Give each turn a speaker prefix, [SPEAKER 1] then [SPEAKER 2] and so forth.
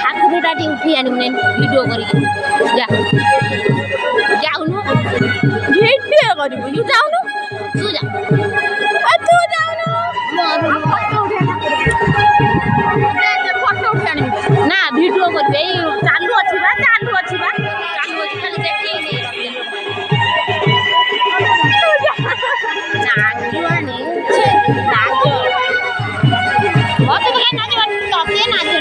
[SPEAKER 1] ଠାକୁରଟା ଟିକେ ଉଠେଇ ଆଣିବୁ ନାଇଁ ଭିଡ଼ିଓ କରିକି ଯା ଯାଉନୁ ଭିଡ଼ିଓ କରିବୁ ତୁ ଯାଉନୁ ତୁ ଯା ତୁ ଯାଉନୁ ଫଟୋ ଉଠେଇ ଆଣିବୁ ନା ଭିଡ଼ିଓ କରିବୁ ଏଇ ଚାଲୁ ଅଛି ବା ଚାଲୁ ଅଛି ଖାଲି ଦେଖେଇନି ନାଚିବାନି ନାଚ ମତେ କାହିଁ ନାଚିବା ତତେ ନାଚ